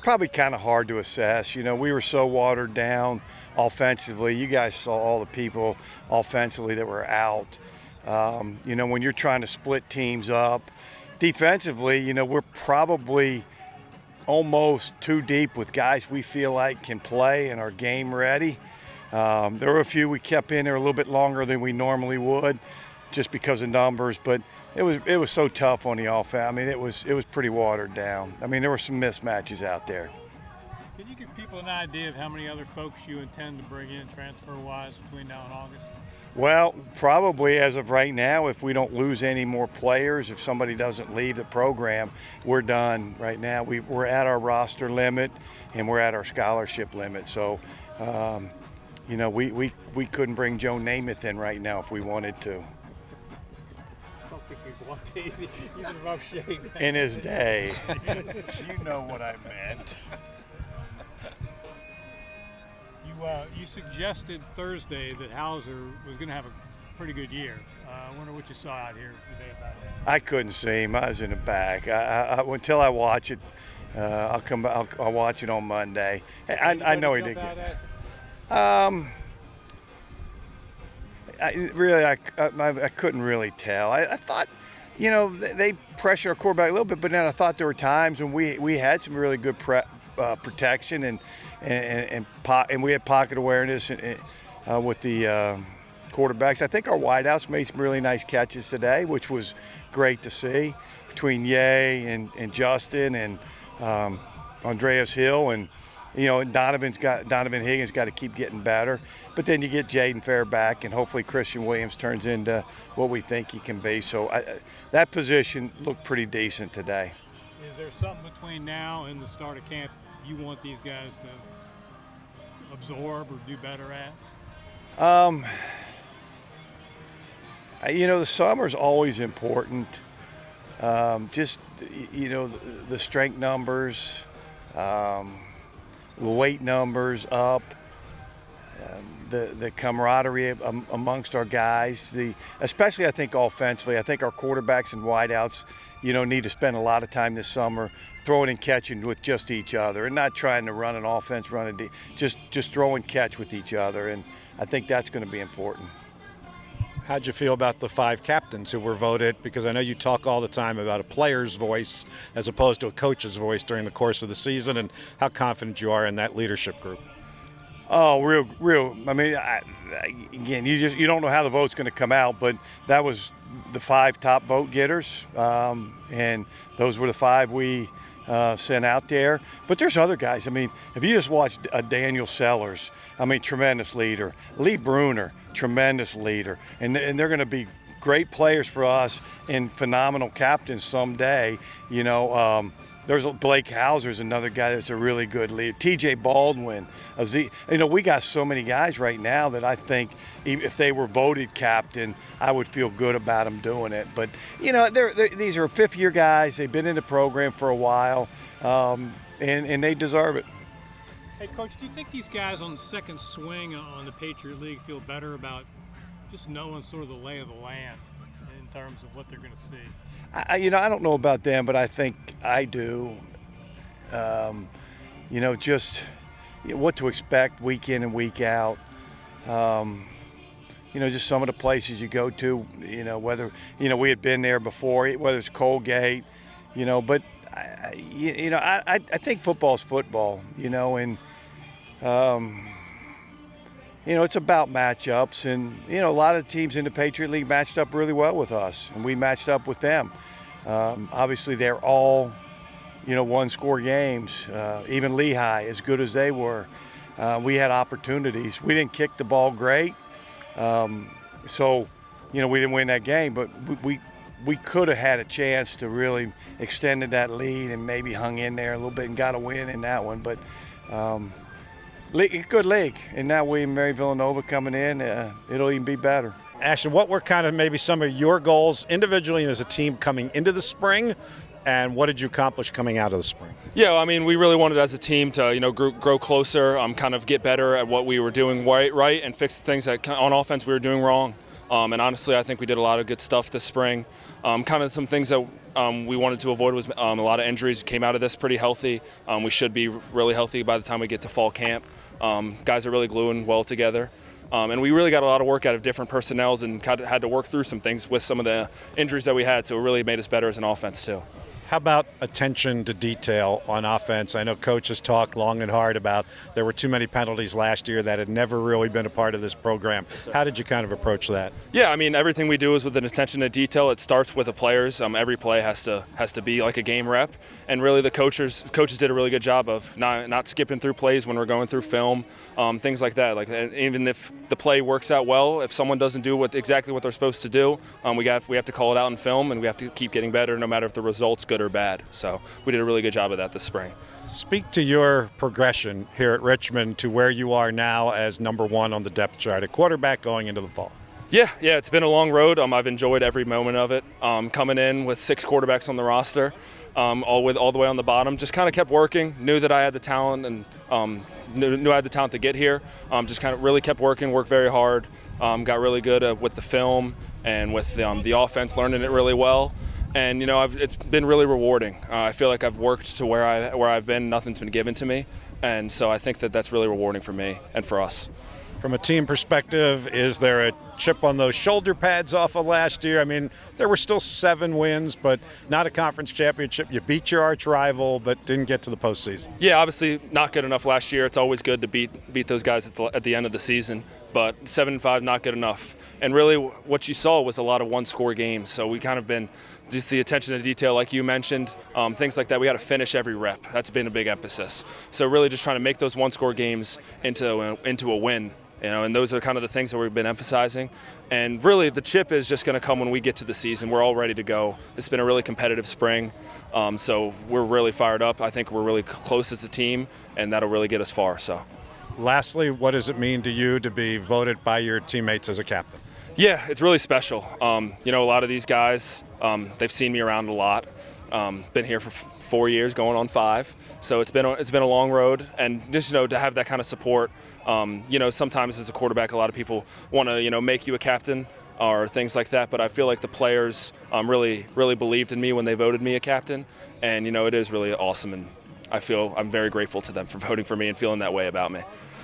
probably kind of hard to assess. You know, we were so watered down offensively. You guys saw all the people offensively that were out. You know, when you're trying to split teams up, defensively, you know, we're probably almost too deep with guys we feel like can play and are game ready. There were a few we kept in there a little bit longer than we normally would, just because of numbers. But it was so tough on the offense. I mean, it was pretty watered down. I mean, there were some mismatches out there. Can you give people an idea of how many other folks you intend to bring in transfer-wise between now and August? Well, probably as of right now, if we don't lose any more players, if somebody doesn't leave the program, we're done right now. We're at our roster limit and we're at our scholarship limit. So, you know, we couldn't bring Joe Namath in right now if we wanted to. I don't think we want to. He's in rough shape. In his day. You know what I meant. You suggested Thursday that Hauser was going to have a pretty good year. I wonder what you saw out here today about him. I couldn't see him. I was in the back. Until I watch it, I'll watch it on Monday. I know he did good. I couldn't really tell. I thought, you know, they pressure our quarterback a little bit, but then I thought there were times when we had some really good protection and we had pocket awareness with the quarterbacks. I think our wideouts made some really nice catches today, which was great to see, between Ye and Justin and Andreas Hill, and you know, Donovan Higgins got to keep getting better. But then you get Jaden Fair back, and hopefully Christian Williams turns into what we think he can be. So that position looked pretty decent today. Is there something between now and the start of camp you want these guys to absorb or do better at? You know, the summer's always important. Just, you know, the strength numbers, the weight numbers up, the camaraderie amongst our guys. Especially, I think, offensively. I think our quarterbacks and wideouts, you know, need to spend a lot of time this summer throwing and catching with just each other, and not trying to run an offense, just throw and catch with each other. And I think that's going to be important. How'd you feel about the 5 captains who were voted? Because I know you talk all the time about a player's voice as opposed to a coach's voice during the course of the season, and how confident you are in that leadership group. Oh, real. I mean, again, you don't know how the vote's going to come out, but that was the 5 top vote getters, and those were the 5 we sent out there. But there's other guys. I mean, if you just watch Daniel Sellers, I mean, tremendous leader. Lee Bruner, tremendous leader. And they're going to be great players for us and phenomenal captains someday. You know, there's Blake Hauser's another guy that's a really good leader. T.J. Baldwin. You know, we got so many guys right now that I think if they were voted captain, I would feel good about them doing it. But, you know, these are fifth-year guys. They've been in the program for a while, and they deserve it. Hey, Coach, do you think these guys on the second swing on the Patriot League feel better about just knowing sort of the lay of the land in terms of what they're going to see? You know, I don't know about them, but I think I do. You know, just what to expect week in and week out. You know, just some of the places you go to, you know, whether, you know, we had been there before, whether it's Colgate, you know, but, I think football's football, you know, and, you know, it's about matchups, and, you know, a lot of teams in the Patriot League matched up really well with us, and we matched up with them. Obviously, they're all, you know, one-score games. Even Lehigh, as good as they were, we had opportunities. We didn't kick the ball great, so, you know, we didn't win that game, but we could have had a chance to really extended that lead and maybe hung in there a little bit and got a win in that one. But good league. And now William Mary Villanova coming in, it'll even be better. Ashton, what were kind of maybe some of your goals individually and as a team coming into the spring, and what did you accomplish coming out of the spring? Yeah, I mean, we really wanted as a team to, you know, grow closer, kind of get better at what we were doing right, and fix the things that on offense we were doing wrong. And honestly, I think we did a lot of good stuff this spring. Kind of some things that we wanted to avoid was a lot of injuries. Came out of this pretty healthy. We should be really healthy by the time we get to fall camp. Guys are really gluing well together. And we really got a lot of work out of different personnels and had to work through some things with some of the injuries that we had, so it really made us better as an offense too. How about attention to detail on offense? I know Coach has talked long and hard about there were too many penalties last year that had never really been a part of this program. How did you kind of approach that? Yeah, I mean, everything we do is with an attention to detail. It starts with the players. Every play has to be like a game rep, and really the coaches did a really good job of not skipping through plays when we're going through film, things like that. Like even if the play works out well, if someone doesn't do exactly what they're supposed to do, we have to call it out in film, and we have to keep getting better, no matter if the result's good or bad. So we did a really good job of that this spring. Speak to your progression here at Richmond to where you are now as #1 on the depth chart at quarterback going into the fall. Yeah, it's been a long road. I've enjoyed every moment of it. Coming in with 6 quarterbacks on the roster, all the way on the bottom, just kind of kept working. Knew that I had the talent, and knew I had the talent to get here. Just kind of really kept working, worked very hard. Got really good with the film and with the offense, learning it really well. And it's been really rewarding. I feel like I've worked to where I've been. Nothing's been given to me, and so I think that that's really rewarding for me and for us. From a team perspective, is there a chip on those shoulder pads off of last year? I mean, there were still 7 wins, but not a conference championship. You beat your arch rival, but didn't get to the postseason. Yeah, obviously not good enough last year. It's always good to beat those guys at the end of the season, but 7-5 not good enough. And really, what you saw was a lot of one-score games. So we kind of been just the attention to detail, like you mentioned, things like that. We got to finish every rep. That's been a big emphasis. So really, just trying to make those one-score games into a win. And those are kind of the things that we've been emphasizing. And really, the chip is just going to come when we get to the season. We're all ready to go. It's been a really competitive spring, so we're really fired up. I think we're really close as a team, and that'll really get us far. So, lastly, what does it mean to you to be voted by your teammates as a captain? Yeah, it's really special. A lot of these guys, they've seen me around a lot. Been here for 4 years, going on 5. So it's been a long road, and just to have that kind of support. Sometimes as a quarterback, a lot of people want to make you a captain or things like that. But I feel like the players really believed in me when they voted me a captain, and it is really awesome. And I feel I'm very grateful to them for voting for me and feeling that way about me.